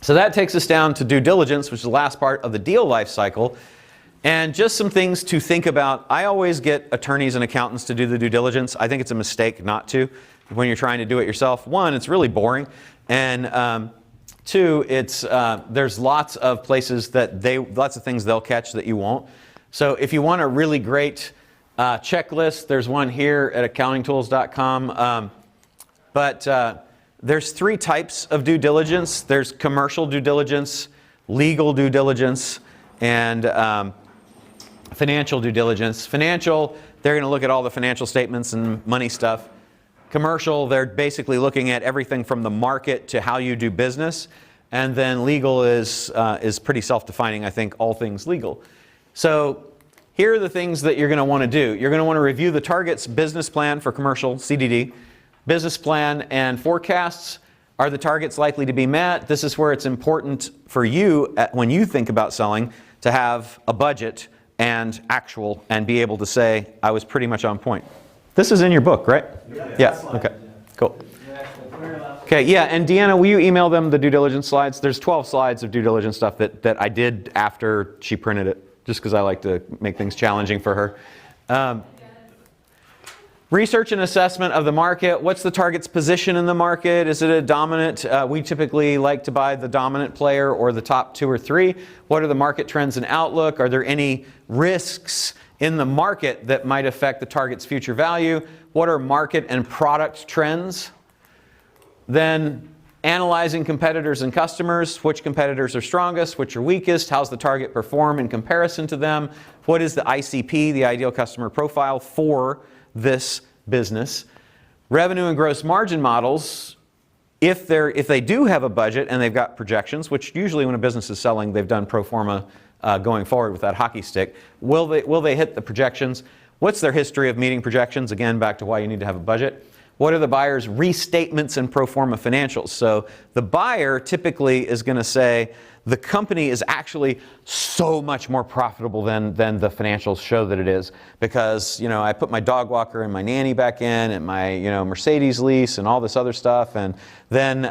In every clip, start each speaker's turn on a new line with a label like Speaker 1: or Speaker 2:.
Speaker 1: So that takes us down to due diligence, which is the last part of the deal life cycle. And just some things to think about. I always get attorneys and accountants to do the due diligence. I think it's a mistake not to when you're trying to do it yourself. One, it's really boring. And two, there's lots of places that lots of things they'll catch that you won't. So if you want a really great checklist, there's one here at accountingtools.com. There's three types of due diligence. There's commercial due diligence, legal due diligence, and financial due diligence. Financial, they're going to look at all the financial statements and money stuff. Commercial, they're basically looking at everything from the market to how you do business. And then legal is pretty self-defining, I think, all things legal. So here are the things that you're going to want to do. You're going to want to review the target's business plan for commercial, CDD. Business plan and forecasts. Are the targets likely to be met? This is where it's important for you, when you think about selling, to have a budget and actual and be able to say, I was pretty much on point. This is in your book, right? Yeah. Okay. Cool. Okay, yeah, and Deanna, will you email them the due diligence slides? There's 12 slides of due diligence stuff that I did after she printed it, just because I like to make things challenging for her. Research and assessment of the market. What's the target's position in the market? Is it a dominant? We typically like to buy the dominant player or the top 2 or 3. What are the market trends and outlook? Are there any risks in the market that might affect the target's future value? What are market and product trends? Then analyzing competitors and customers. Which competitors are strongest? Which are weakest? How's the target perform in comparison to them? What is the ICP, the ideal customer profile, for this business? Revenue and gross margin models. If they do have a budget and they've got projections, which usually when a business is selling, they've done pro forma going forward with that hockey stick. Will they hit the projections? What's their history of meeting projections? Again, back to why you need to have a budget. What are the buyer's restatements and pro forma financials? So the buyer typically is going to say, the company is actually so much more profitable than the financials show that it is, because I put my dog walker and my nanny back in and my Mercedes lease and all this other stuff, and then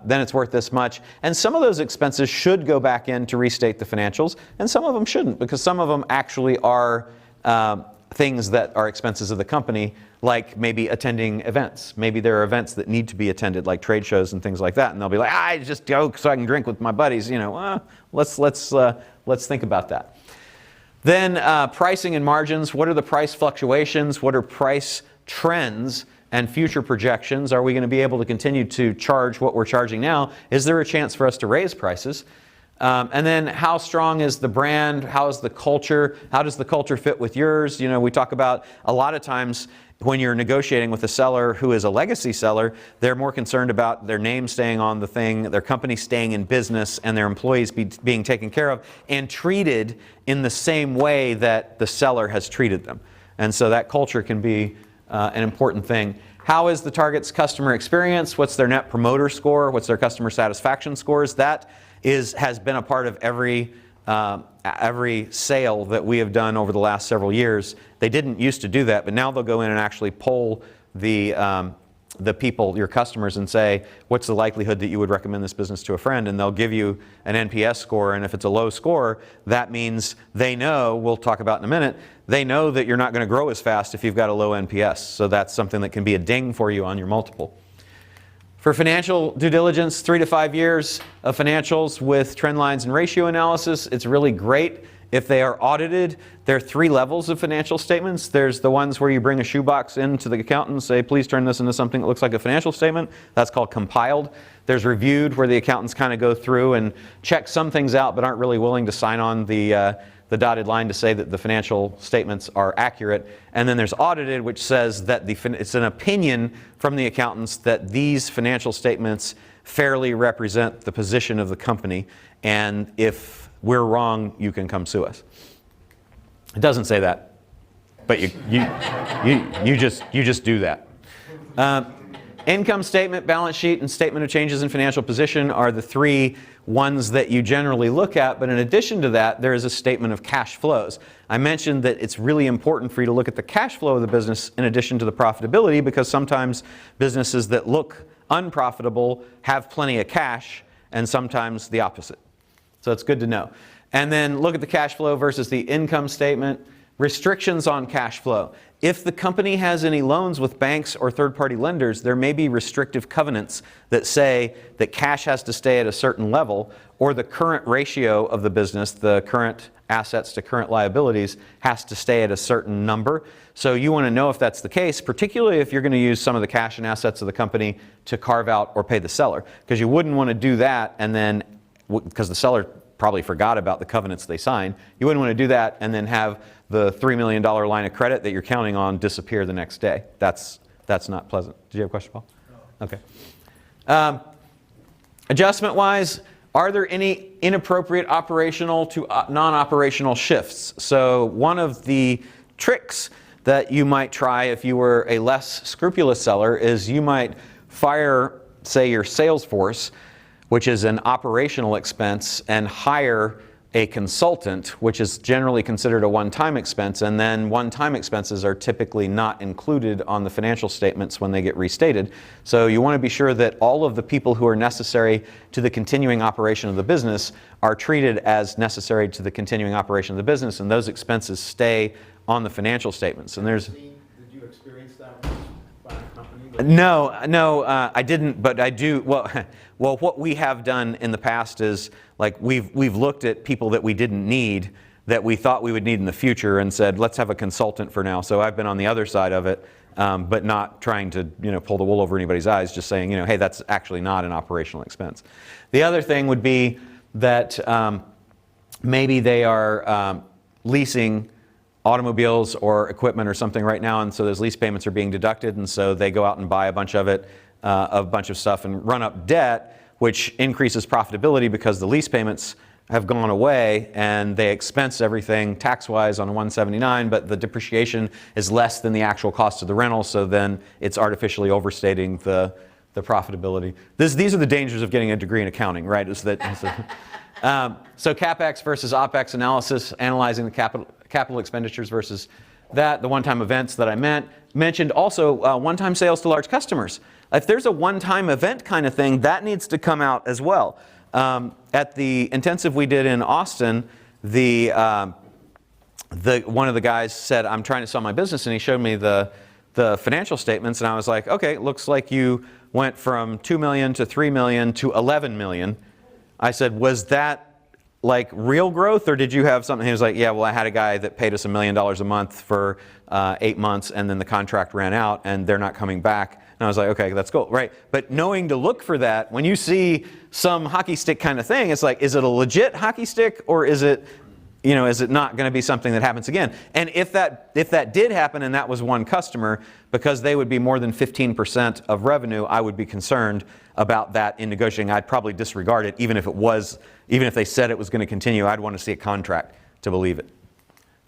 Speaker 1: it's worth this much. And some of those expenses should go back in to restate the financials, and some of them shouldn't, because some of them actually are things that are expenses of the company, like maybe attending events. Maybe there are events that need to be attended, like trade shows and things like that, and they'll be like, I just go so I can drink with my buddies. Let's think about that. Then pricing and margins. What are the price fluctuations? What are price trends and future projections? Are we going to be able to continue to charge what we're charging now? Is there a chance for us to raise prices? And then how strong is the brand? How is the culture? How does the culture fit with yours? We talk about a lot of times when you're negotiating with a seller who is a legacy seller, they're more concerned about their name staying on the thing, their company staying in business, and their employees being taken care of and treated in the same way that the seller has treated them. And so that culture can be an important thing. How is the target's customer experience? What's their net promoter score? What's their customer satisfaction scores? That has been a part of every sale that we have done over the last several years. They didn't used to do that, but now they'll go in and actually poll the people, your customers, and say, what's the likelihood that you would recommend this business to a friend? And they'll give you an NPS score, and if it's a low score, that means they know, we'll talk about in a minute, they know that you're not going to grow as fast if you've got a low NPS. So that's something that can be a ding for you on your multiple. For financial due diligence, 3 to 5 years of financials with trend lines and ratio analysis. It's really great if they are audited. There are 3 levels of financial statements. There's the ones where you bring a shoebox into the accountant and say, please turn this into something that looks like a financial statement. That's called compiled. There's reviewed, where the accountants kind of go through and check some things out but aren't really willing to sign on the dotted line to say that the financial statements are accurate. And then there's audited, which says that it's an opinion from the accountants that these financial statements fairly represent the position of the company, and if we're wrong, you can come sue us. It doesn't say that, but you just do that. Income statement, balance sheet, and statement of changes in financial position are the 3 ones that you generally look at, but in addition to that, there is a statement of cash flows. I mentioned that it's really important for you to look at the cash flow of the business in addition to the profitability, because sometimes businesses that look unprofitable have plenty of cash, and sometimes the opposite. So it's good to know. And then look at the cash flow versus the income statement. Restrictions on cash flow. If the company has any loans with banks or third-party lenders, there may be restrictive covenants that say that cash has to stay at a certain level, or the current ratio of the business, the current assets to current liabilities, has to stay at a certain number. So you want to know if that's the case, particularly if you're going to use some of the cash and assets of the company to carve out or pay the seller, because you wouldn't want to do that and then, because the seller probably forgot about the covenants they signed, you wouldn't want to do that and then have the $3 million line of credit that you're counting on disappear the next day. That's not pleasant. Did you have a question, Paul? No. Okay. Adjustment-wise, are there any inappropriate operational to non-operational shifts? So one of the tricks that you might try if you were a less scrupulous seller is you might fire, say, your sales force, which is an operational expense, and hire a consultant, which is generally considered a one-time expense, and then one-time expenses are typically not included on the financial statements when they get restated. So you want to be sure that all of the people who are necessary to the continuing operation of the business are treated as necessary to the continuing operation of the business, and those expenses stay on the financial statements. And there's...
Speaker 2: Did you experience that by a company?
Speaker 1: No, I didn't, but I do. Well, what we have done in the past is, like, we've looked at people that we didn't need, that we thought we would need in the future, and said, let's have a consultant for now. So I've been on the other side of it, but not trying to, pull the wool over anybody's eyes, just saying, hey, that's actually not an operational expense. The other thing would be that maybe they are leasing automobiles or equipment or something right now, and so those lease payments are being deducted, and so they go out and buy a bunch of it, a bunch of stuff, and run up debt, which increases profitability because the lease payments have gone away and they expense everything tax-wise on a 179, but the depreciation is less than the actual cost of the rental, so then it's artificially overstating the profitability. These are the dangers of getting a degree in accounting, right? So CapEx versus OpEx analysis, analyzing the capital expenditures versus that, the one-time events that I mentioned. Also, one-time sales to large customers. If there's a one-time event kind of thing, that needs to come out as well. At the intensive we did in Austin, one of the guys said, I'm trying to sell my business, and he showed me the financial statements, and I was like, okay, it looks like you went from 2 million to 3 million to 11 million. I said, was that like real growth, or did you have something? He was like, yeah, well, I had a guy that paid us $1 million a month for 8 months, and then the contract ran out, and they're not coming back. And I was like, okay, that's cool, right? But knowing to look for that, when you see some hockey stick kind of thing, it's like, is it a legit hockey stick, or is it, is it not going to be something that happens again? And if that did happen and that was one customer, because they would be more than 15% of revenue, I would be concerned about that in negotiating. I'd probably disregard it, even if they said it was going to continue. I'd want to see a contract to believe it,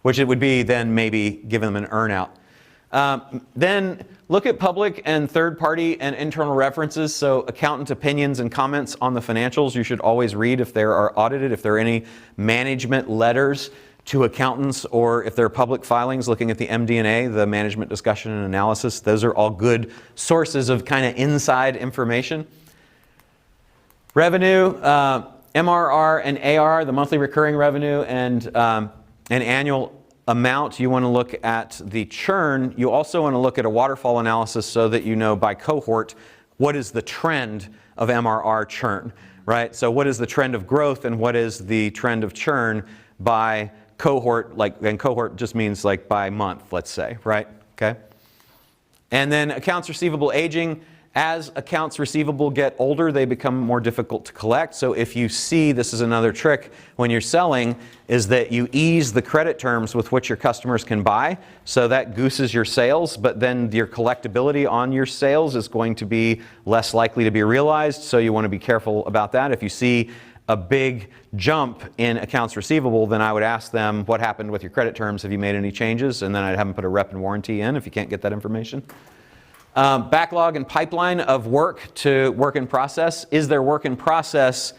Speaker 1: which it would be then maybe giving them an earn-out. Then look at public and third-party and internal references. So accountant opinions and comments on the financials you should always read if they are audited, if there are any management letters to accountants, or if there are public filings looking at the MD&A, the management discussion and analysis. Those are all good sources of kind of inside information. Revenue, MRR and AR, the monthly recurring revenue, and an annual amount. You want to look at the churn. You also want to look at a waterfall analysis so that you know by cohort what is the trend of MRR churn, right? So what is the trend of growth and what is the trend of churn by cohort, and cohort just means like by month, let's say, right? Okay. And then accounts receivable aging. As accounts receivable get older, they become more difficult to collect. So if you see, this is another trick when you're selling, is that you ease the credit terms with which your customers can buy. So that gooses your sales, but then your collectability on your sales is going to be less likely to be realized. So you want to be careful about that. If you see a big jump in accounts receivable, then I would ask them, what happened with your credit terms? Have you made any changes? And then I'd have them put a rep and warranty in if you can't get that information. Backlog and pipeline of work to work in process. Is their work in process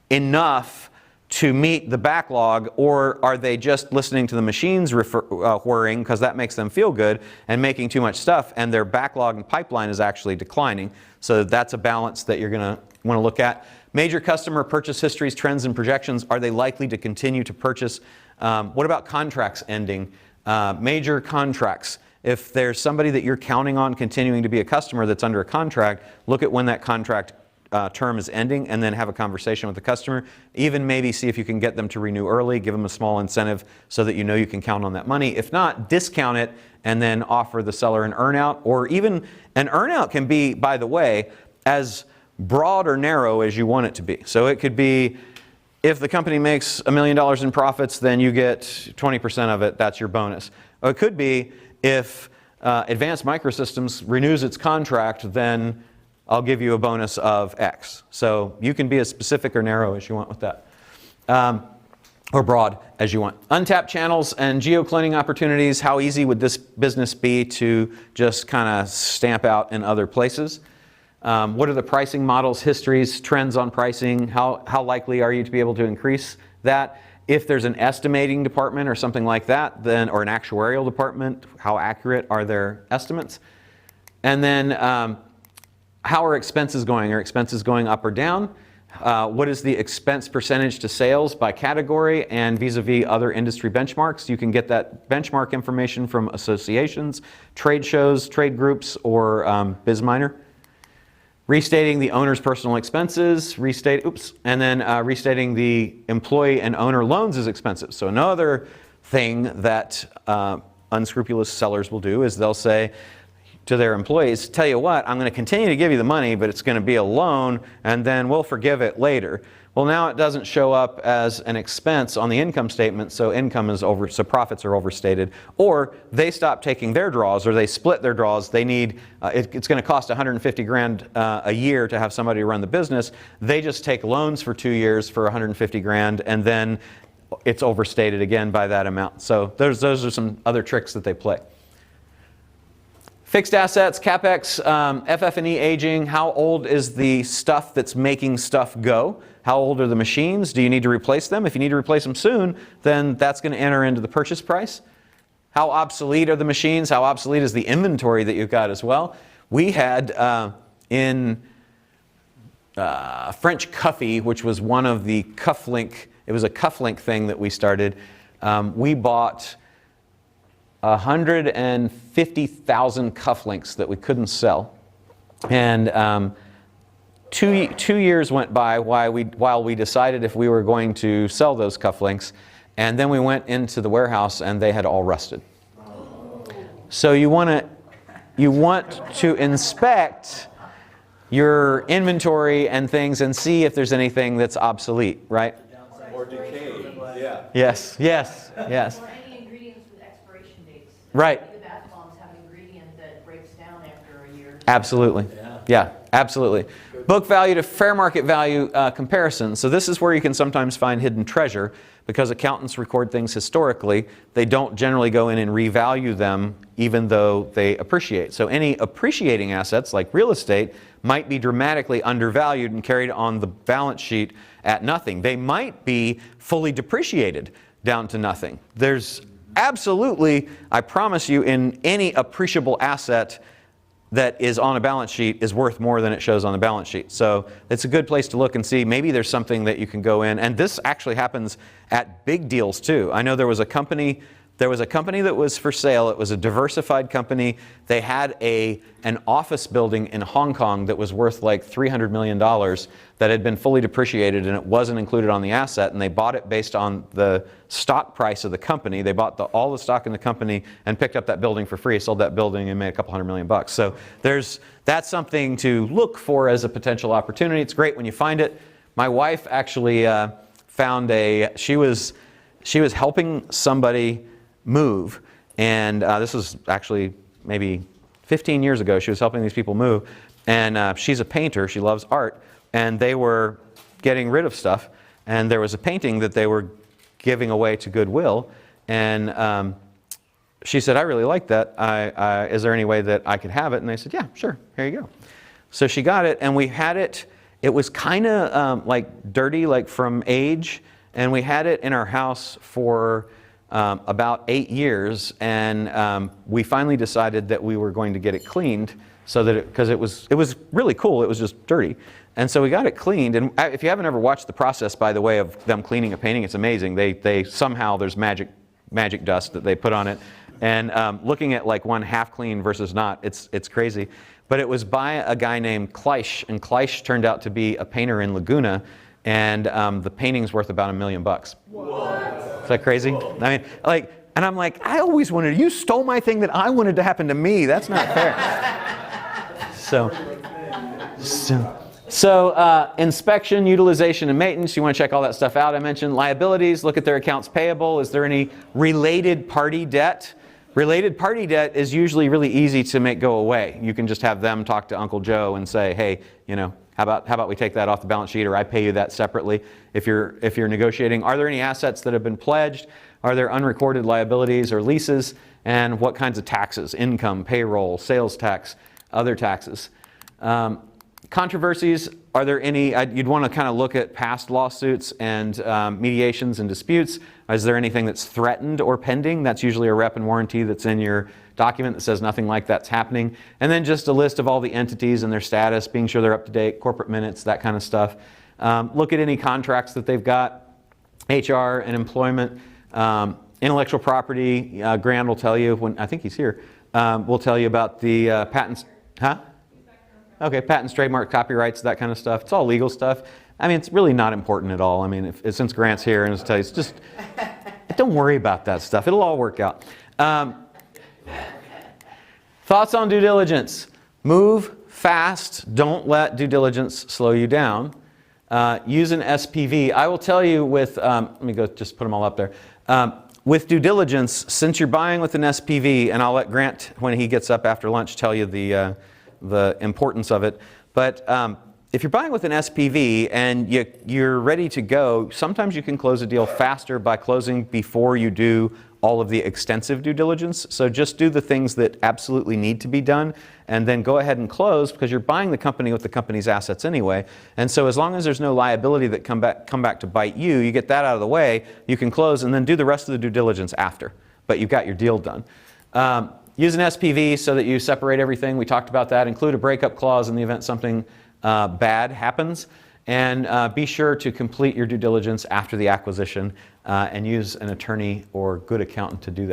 Speaker 1: enough to meet the backlog, or are they just listening to the machines whirring because that makes them feel good and making too much stuff, and their backlog and pipeline is actually declining? So that's a balance that you're going to want to look at. Major customer purchase histories, trends, and projections. Are they likely to continue to purchase? What about contracts ending? Major contracts. If there's somebody that you're counting on continuing to be a customer that's under a contract, look at when that contract term is ending and then have a conversation with the customer. Even maybe see if you can get them to renew early, give them a small incentive so that you know you can count on that money. If not, discount it and then offer the seller an earnout. Or even an earnout can be, by the way, as broad or narrow as you want it to be. So it could be, if the company makes $1 million in profits, then you get 20% of it, that's your bonus. Or it could be, if Advanced Microsystems renews its contract, then I'll give you a bonus of X. So you can be as specific or narrow as you want with that, or broad as you want. Untapped channels and geo-cloning opportunities. How easy would this business be to just kind of stamp out in other places? What are the pricing models, histories, trends on pricing? How likely are you to be able to increase that? If there's an estimating department or something like that, then, or an actuarial department, how accurate are their estimates? And then how are expenses going? Are expenses going up or down? What is the expense percentage to sales by category and vis-a-vis other industry benchmarks? You can get that benchmark information from associations, trade shows, trade groups, or BizMiner. Restating the owner's personal expenses, and then restating the employee and owner loans as expenses. So another thing that unscrupulous sellers will do is they'll say to their employees, tell you what, I'm going to continue to give you the money, but it's going to be a loan, and then we'll forgive it later. Well, now it doesn't show up as an expense on the income statement, so income is so profits are overstated. Or they stop taking their draws, or they split their draws. They need, it's going to cost 150 grand a year to have somebody run the business. They just take loans for 2 years for 150 grand, and then it's overstated again by that amount. So those are some other tricks that they play. Fixed assets, CapEx, FF&E aging. How old is the stuff that's making stuff go? How old are the machines? Do you need to replace them? If you need to replace them soon, then that's going to enter into the purchase price. How obsolete are the machines? How obsolete is the inventory that you've got as well? We had in French Cuffy, which was one of the cufflink, it was a cufflink thing that we started. We bought 150,000 cufflinks that we couldn't sell. And two years went by while we decided if we were going to sell those cufflinks, and then we went into the warehouse and they had all rusted. So you want to inspect your inventory and things and see if there's anything that's obsolete, right?
Speaker 2: Or decayed, yeah.
Speaker 1: Yes.
Speaker 3: Or any ingredients with expiration dates.
Speaker 1: Right.
Speaker 3: The bath bombs have an ingredient that breaks down after a year.
Speaker 1: Absolutely. Yeah, absolutely. Book value to fair market value comparison. So this is where you can sometimes find hidden treasure, because accountants record things historically. They don't generally go in and revalue them even though they appreciate. So any appreciating assets like real estate might be dramatically undervalued and carried on the balance sheet at nothing. They might be fully depreciated down to nothing. There's absolutely, I promise you, in any appreciable asset that is on a balance sheet is worth more than it shows on the balance sheet. So it's a good place to look and see. Maybe there's something that you can go in. And this actually happens at big deals too. I know there was a company that was for sale. It was a diversified company. They had an office building in Hong Kong that was worth like $300 million that had been fully depreciated, and it wasn't included on the asset, and they bought it based on the stock price of the company. They bought all the stock in the company and picked up that building for free, sold that building, and made a couple $100 million bucks. So that's something to look for as a potential opportunity. It's great when you find it. My wife actually found she was helping somebody move, and this was actually maybe 15 years ago. She was helping these people move, and she's a painter. She loves art, and they were getting rid of stuff, and there was a painting that they were giving away to Goodwill, and she said, I really like that. Is there any way that I could have it? And they said, yeah, sure, here you go. So she got it, and we had it. It was kind of like dirty, like from age, and we had it in our house for about 8 years, and we finally decided that we were going to get it cleaned, so that because it was really cool. It was just dirty, And so we got it cleaned. And if you haven't ever watched the process, by the way, of them cleaning a painting, it's amazing. They somehow, there's magic dust that they put on it. And looking at like one half clean versus not, it's crazy. But it was by a guy named Kleisch, and Kleisch turned out to be a painter in Laguna, and the painting's worth about $1 million. What? Is that crazy? Whoa. I mean, like, and I'm like, I always wanted, you stole my thing that I wanted to happen to me. That's not fair. So inspection, utilization, and maintenance, you want to check all that stuff out. I mentioned liabilities, look at their accounts payable. Is there any related party debt? Related party debt is usually really easy to make go away. You can just have them talk to Uncle Joe and say, hey, you know, how about we take that off the balance sheet, or I pay you that separately if you're negotiating. Are there any assets that have been pledged? Are there unrecorded liabilities or leases? And what kinds of taxes? Income, payroll, sales tax, other taxes. Controversies, are there any? You'd want to kind of look at past lawsuits and mediations and disputes. Is there anything that's threatened or pending? That's usually a rep and warranty that's in your document that says nothing like that's happening. And then just a list of all the entities and their status, being sure they're up to date, corporate minutes, that kind of stuff. Look at any contracts that they've got, HR and employment, intellectual property. Grant will tell you, when I think he's here, will tell you about the patents. Huh? Okay, patents, trademark, copyrights, that kind of stuff. It's all legal stuff. I mean, it's really not important at all. I mean, since Grant's here and it's just, don't worry about that stuff. It'll all work out. Thoughts on due diligence. Move fast. Don't let due diligence slow you down. Use an SPV. I will tell you with, let me go just put them all up there. With due diligence, since you're buying with an SPV, and I'll let Grant, when he gets up after lunch, tell you the importance of it. But if you're buying with an SPV and you're ready to go, sometimes you can close a deal faster by closing before you do all of the extensive due diligence. So just do the things that absolutely need to be done and then go ahead and close, because you're buying the company with the company's assets anyway. And so as long as there's no liability that come back to bite you, you get that out of the way, you can close and then do the rest of the due diligence after. But you've got your deal done. Use an SPV so that you separate everything. We talked about that. Include a breakup clause in the event something bad happens. And be sure to complete your due diligence after the acquisition and use an attorney or good accountant to do that.